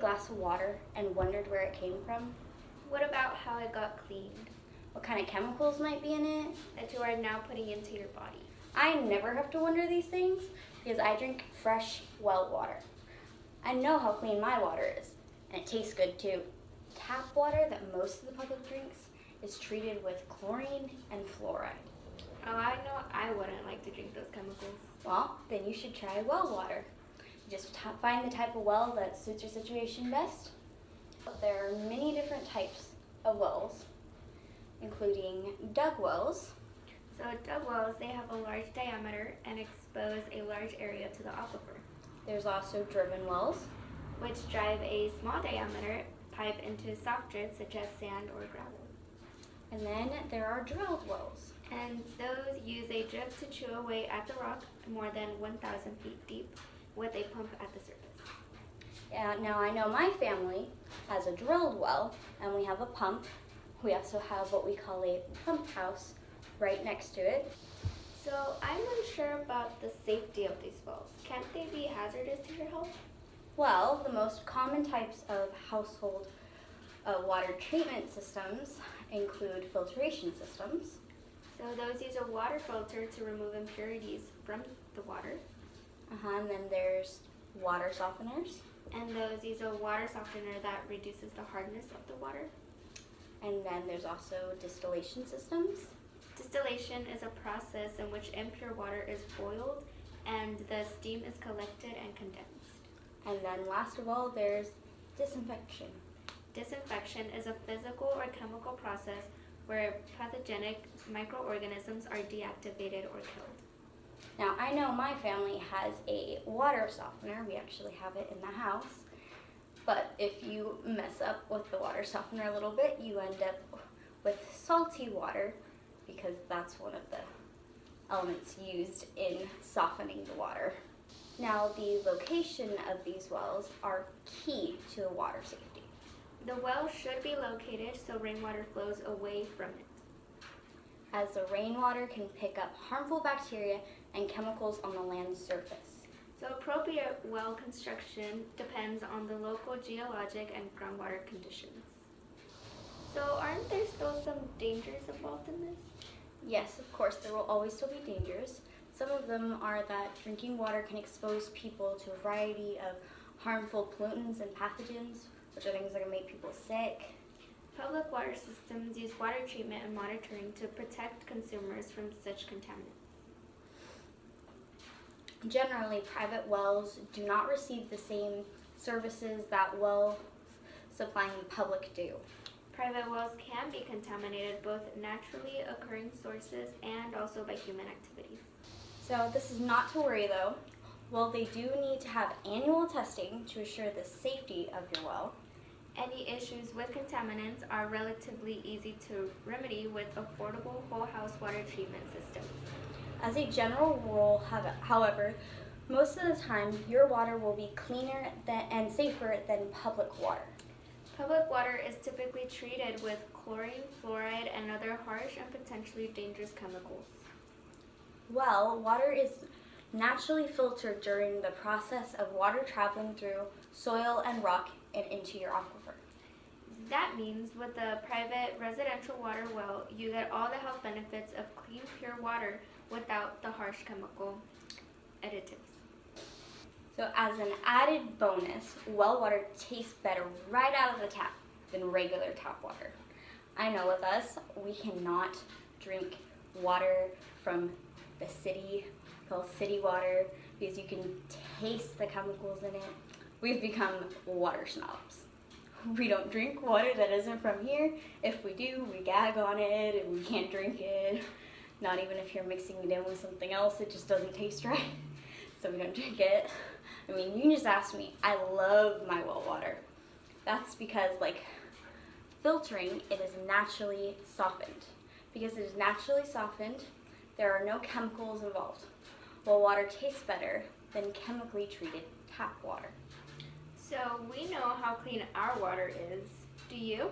glass of water and wondered where it came from? What about how it got cleaned What kind of chemicals might be in it? that you are now putting into your body? I never have to wonder these things because I drink fresh well water. I know how clean my water is, and it tastes good too. Tap water that most of the public drinks is treated with chlorine and fluoride. Oh, I know I wouldn't like to drink those chemicals. Well, then you should try well water. Just find the type of well that suits your situation best. There are many different types of wells, including dug wells. So dug wells, they have a large diameter and expose a large area to the aquifer, There's also driven wells. which drive a small diameter pipe into soft drifts such as sand or gravel. And then there are drilled wells. And those use a drift to chew away at the rock more than 1,000 feet deep with a pump at the surface. Now I know my family has a drilled well, and we have a pump. We also have what we call a pump house right next to it. So I'm unsure about the safety of these wells. Can't they be hazardous to your health? Well, the most common types of household water treatment systems include filtration systems. So those use a water filter to remove impurities from the water. And then there's water softeners. And those use a water softener that reduces the hardness of the water. And then there's also distillation systems. Distillation is a process in which impure water is boiled and the steam is collected and condensed. And then last of all, there's disinfection. Disinfection is a physical or chemical process where pathogenic microorganisms are deactivated or killed. Now, I know my family has a water softener. We actually have it in the house. But if you mess up with the water softener a little bit, you end up with salty water because that's one of the elements used in softening the water. Now, the location of these wells are key to the water safety. The well should be located so rainwater flows away from it, as the rainwater can pick up harmful bacteria and chemicals on the land's surface. So appropriate well construction depends on the local geologic and groundwater conditions. So aren't there still some dangers involved in this? Yes, of course, there will always still be dangers. Some of them are that drinking water can expose people to a variety of harmful pollutants and pathogens, which are things that can make people sick. Public water systems use water treatment and monitoring to protect consumers from such contaminants. Generally, private wells do not receive the same services that well supplying public do. Private wells can be contaminated both naturally occurring sources and also by human activities. So this is not to worry though. Well, they do need to have annual testing to assure the safety of your well. Any issues with contaminants are relatively easy to remedy with affordable whole house water treatment systems. As a general rule, however, most of the time your water will be cleaner and safer than public water. Public water is typically treated with chlorine, fluoride, and other harsh and potentially dangerous chemicals. Well, water is naturally filtered during the process of water traveling through soil and rock and into your aquifer. That means with a private residential water well, you get all the health benefits of clean, pure water without the harsh chemical additives. So as an added bonus, well water tastes better right out of the tap than regular tap water. I know with us, we cannot drink water from the city, called city water, because you can taste the chemicals in it. We've become water snobs. We don't drink water that isn't from here. If we do, we gag on it and we can't drink it. Not even if you're mixing it in with something else, it just doesn't taste right. So we don't drink it. I mean, you can just ask me. I love my well water. That's because, like, filtering, it is naturally softened. Because it is naturally softened, there are no chemicals involved. Well water tastes better than chemically treated tap water. So we know how clean our water is. Do you?